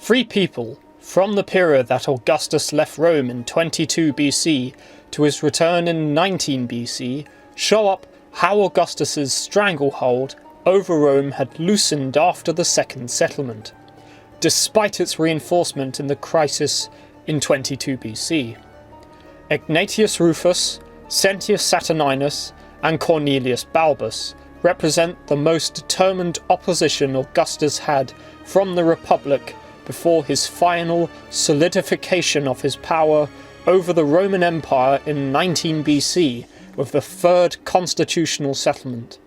Three people, from the period that Augustus left Rome in 22 BC to his return in 19 BC, show up how Augustus's stranglehold over Rome had loosened after the second settlement, despite its reinforcement in the crisis in 22 BC. Egnatius Rufus, Sentius Saturninus, and Cornelius Balbus represent the most determined opposition Augustus had from the Republic before his final solidification of his power over the Roman Empire in 19 BC with the third constitutional settlement.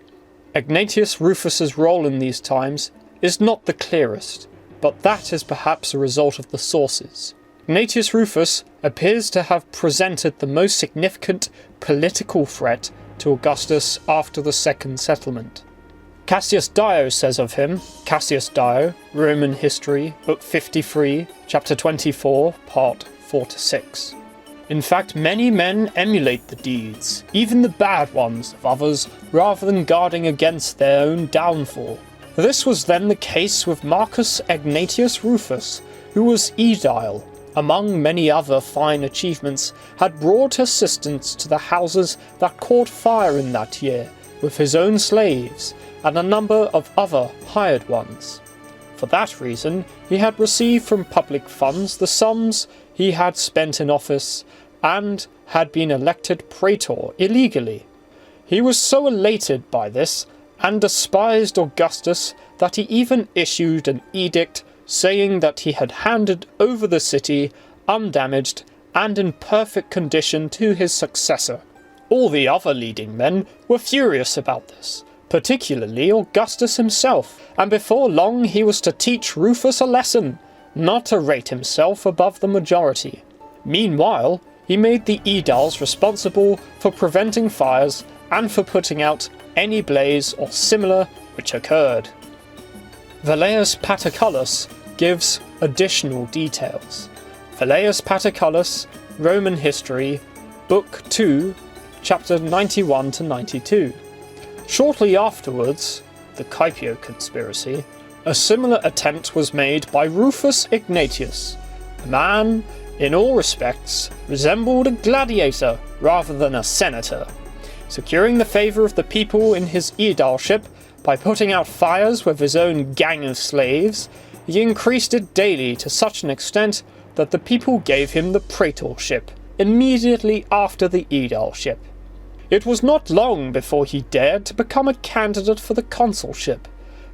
Egnatius Rufus's role in these times is not the clearest, but that is perhaps a result of the sources. Egnatius Rufus appears to have presented the most significant political threat to Augustus after the second settlement. Cassius Dio says of him, Cassius Dio, Roman History, Book 53, Chapter 24, Part 4-6. In fact, many men emulate the deeds, even the bad ones, of others, rather than guarding against their own downfall. This was then the case with Marcus Egnatius Rufus, who was Aedile, among many other fine achievements, had brought assistance to the houses that caught fire in that year, with his own slaves, and a number of other hired ones. For that reason, he had received from public funds the sums he had spent in office, and had been elected Praetor illegally. He was so elated by this, and despised Augustus, that he even issued an edict saying that he had handed over the city undamaged and in perfect condition to his successor. All the other leading men were furious about this, particularly Augustus himself, and before long he was to teach Rufus a lesson, not to rate himself above the majority. Meanwhile, he made the Aediles responsible for preventing fires and for putting out any blaze or similar which occurred. Velleius Paterculus gives additional details. Velleius Paterculus, Roman History, Book 2, Chapter 91-92. Shortly afterwards, the Caepio conspiracy, a similar attempt was made by Rufus Ignatius, a man, in all respects, resembled a gladiator rather than a senator, securing the favour of the people in his aedileship by putting out fires with his own gang of slaves. He increased it daily to such an extent that the people gave him the Praetorship immediately after the Aedileship. It was not long before he dared to become a candidate for the consulship,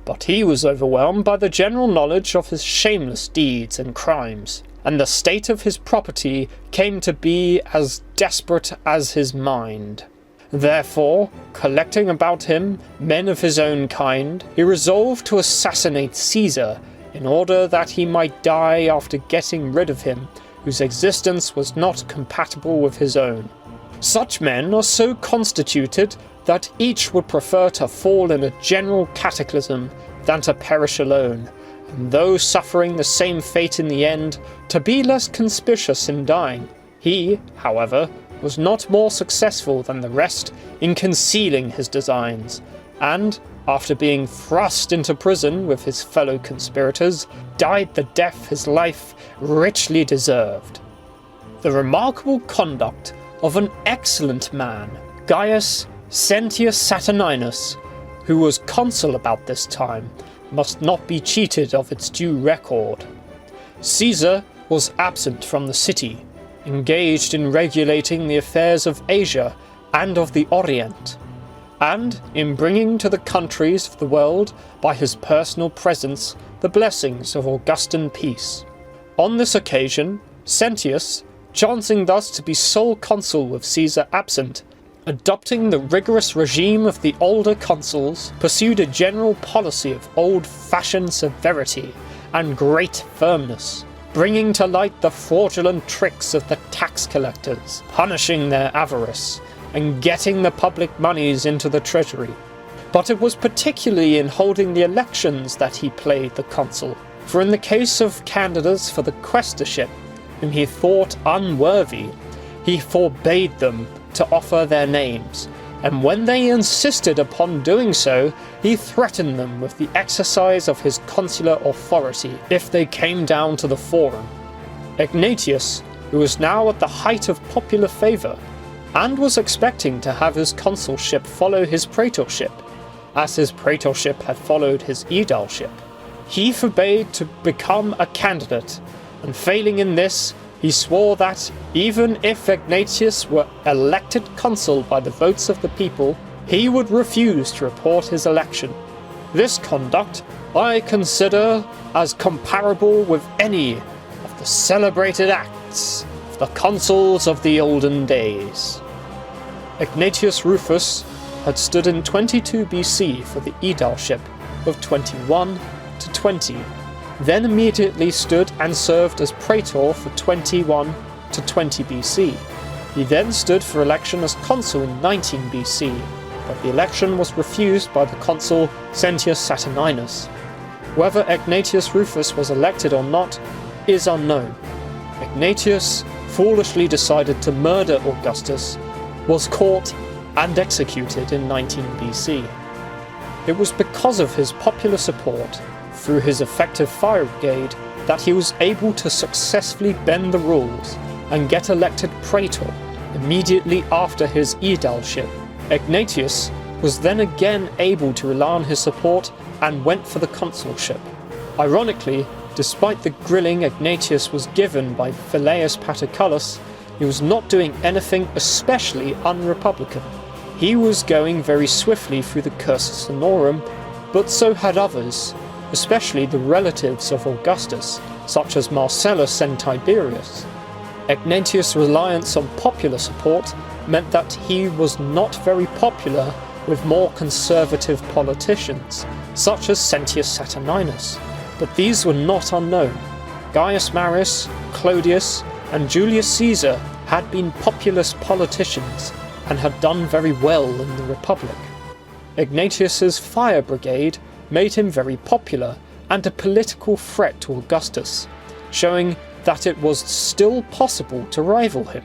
but he was overwhelmed by the general knowledge of his shameless deeds and crimes, and the state of his property came to be as desperate as his mind. Therefore, collecting about him men of his own kind, he resolved to assassinate Caesar, in order that he might die after getting rid of him, whose existence was not compatible with his own. Such men are so constituted that each would prefer to fall in a general cataclysm than to perish alone, and though suffering the same fate in the end, to be less conspicuous in dying. He, however, was not more successful than the rest in concealing his designs, and, after being thrust into prison with his fellow conspirators, died the death his life richly deserved. The remarkable conduct of an excellent man, Gaius Sentius Saturninus, who was consul about this time, must not be cheated of its due record. Caesar was absent from the city, engaged in regulating the affairs of Asia and of the Orient, and in bringing to the countries of the world by his personal presence the blessings of Augustan peace. On this occasion, Sentius, chancing thus to be sole consul with Caesar absent, adopting the rigorous regime of the older consuls, pursued a general policy of old-fashioned severity and great firmness, bringing to light the fraudulent tricks of the tax collectors, punishing their avarice, and getting the public monies into the treasury. But it was particularly in holding the elections that he played the consul, for in the case of candidates for the Quaestorship, whom he thought unworthy, he forbade them to offer their names, and when they insisted upon doing so, he threatened them with the exercise of his consular authority if they came down to the forum. Egnatius, who was now at the height of popular favour, and was expecting to have his consulship follow his praetorship, as his praetorship had followed his aedileship, he forbade to become a candidate, and failing in this, he swore that, even if Egnatius were elected consul by the votes of the people, he would refuse to report his election. This conduct I consider as comparable with any of the celebrated acts of the consuls of the olden days. Egnatius Rufus had stood in 22 BC for the aedileship of 21 to 20, then immediately stood and served as Praetor for 21 to 20 BC. He then stood for election as consul in 19 BC, but the election was refused by the consul Sentius Saturninus. Whether Egnatius Rufus was elected or not is unknown. Egnatius foolishly decided to murder Augustus, was caught and executed in 19 BC. It was because of his popular support through his effective fire brigade that he was able to successfully bend the rules and get elected Praetor immediately after his aedileship. Egnatius was then again able to rely on his support and went for the consulship. Ironically, despite the grilling Egnatius was given by Velleius Paterculus, he was not doing anything especially unrepublican. He was going very swiftly through the Cursus Honorum, but so had others, especially the relatives of Augustus, such as Marcellus and Tiberius. Egnatius' reliance on popular support meant that he was not very popular with more conservative politicians, such as Sentius Saturninus, but these were not unknown. Gaius Marius, Clodius, and Julius Caesar had been populist politicians and had done very well in the Republic. Egnatius's fire brigade made him very popular and a political threat to Augustus, showing that it was still possible to rival him.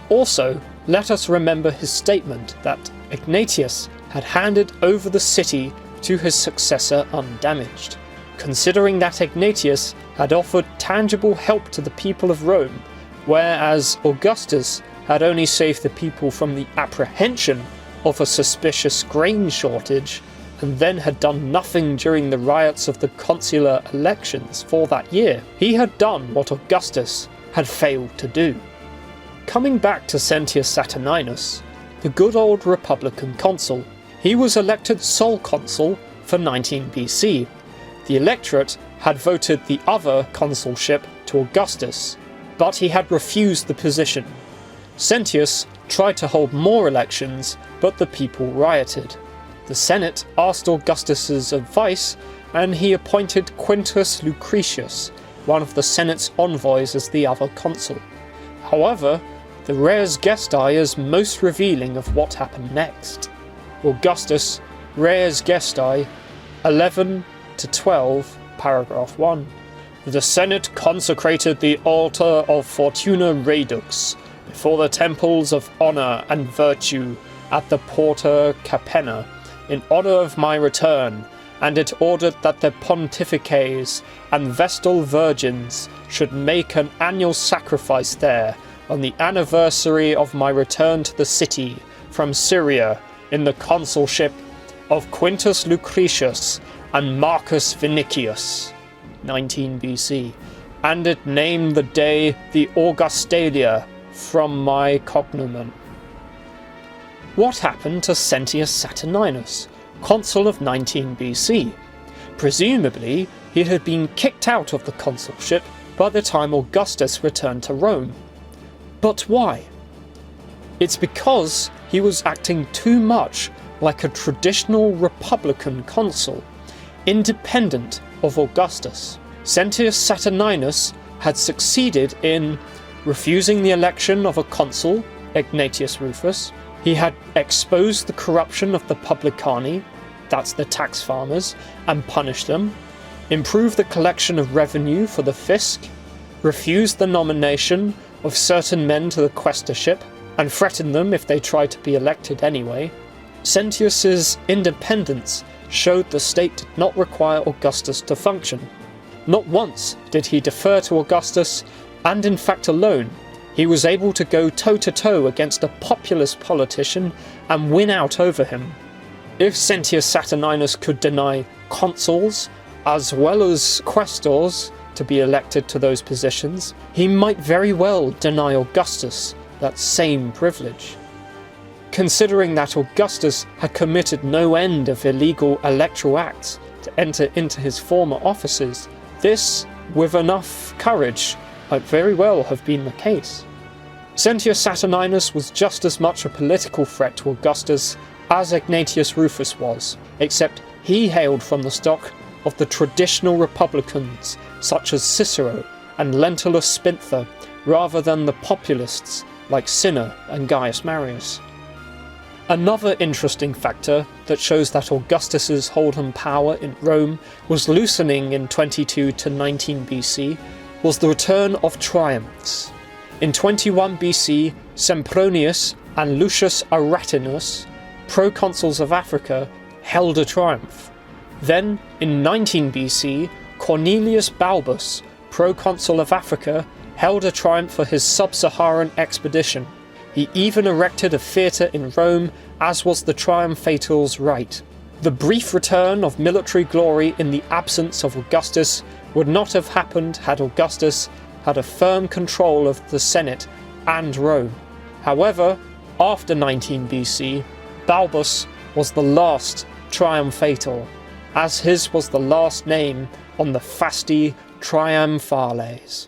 Also, let us remember his statement that Egnatius had handed over the city to his successor undamaged. Considering that Egnatius had offered tangible help to the people of Rome, whereas Augustus had only saved the people from the apprehension of a suspicious grain shortage, and then had done nothing during the riots of the consular elections for that year, he had done what Augustus had failed to do. Coming back to Sentius Saturninus, the good old republican consul, he was elected sole consul for 19 BC. The electorate had voted the other consulship to Augustus, but he had refused the position. Sentius tried to hold more elections, but the people rioted. The Senate asked Augustus's advice, and he appointed Quintus Lucretius, one of the Senate's envoys, as the other consul. However, the res gestae is most revealing of what happened next. Augustus, res gestae, 11 to 12, paragraph 1. The Senate consecrated the altar of Fortuna Redux before the temples of honour and virtue at the Porta Capenna, in honour of my return, and it ordered that the pontifices and vestal virgins should make an annual sacrifice there on the anniversary of my return to the city from Syria in the consulship of Quintus Lucretius and Marcus Vinicius, 19 BC, and it named the day the Augustalia from my cognomen. What happened to Sentius Saturninus, consul of 19 BC? Presumably, he had been kicked out of the consulship by the time Augustus returned to Rome. But why? It's because he was acting too much like a traditional republican consul, independent of Augustus. Sentius Saturninus had succeeded in refusing the election of a consul, Egnatius Rufus. He had exposed the corruption of the publicani, that's the tax farmers, and punished them, improved the collection of revenue for the fisc, refused the nomination of certain men to the quaestorship, and threatened them if they tried to be elected anyway. Sentius's independence showed the state did not require Augustus to function. Not once did he defer to Augustus, and in fact alone, he was able to go toe-to-toe against a populist politician and win out over him. If Sentius Saturninus could deny consuls, as well as quaestors, to be elected to those positions, he might very well deny Augustus that same privilege. Considering that Augustus had committed no end of illegal electoral acts to enter into his former offices, this, with enough courage, might very well have been the case. Sentius Saturninus was just as much a political threat to Augustus as Egnatius Rufus was, except he hailed from the stock of the traditional republicans such as Cicero and Lentulus Spinther, rather than the populists like Cinna and Gaius Marius. Another interesting factor that shows that Augustus's hold on power in Rome was loosening in 22 to 19 BC was the return of triumphs. In 21 BC, Sempronius and Lucius Aratinus, proconsuls of Africa, held a triumph. Then, in 19 BC, Cornelius Balbus, proconsul of Africa, held a triumph for his sub-Saharan expedition. He even erected a theatre in Rome, as was the triumphator's right. The brief return of military glory in the absence of Augustus would not have happened had Augustus had a firm control of the Senate and Rome. However, after 19 BC, Balbus was the last triumphator, as his was the last name on the Fasti Triumphales.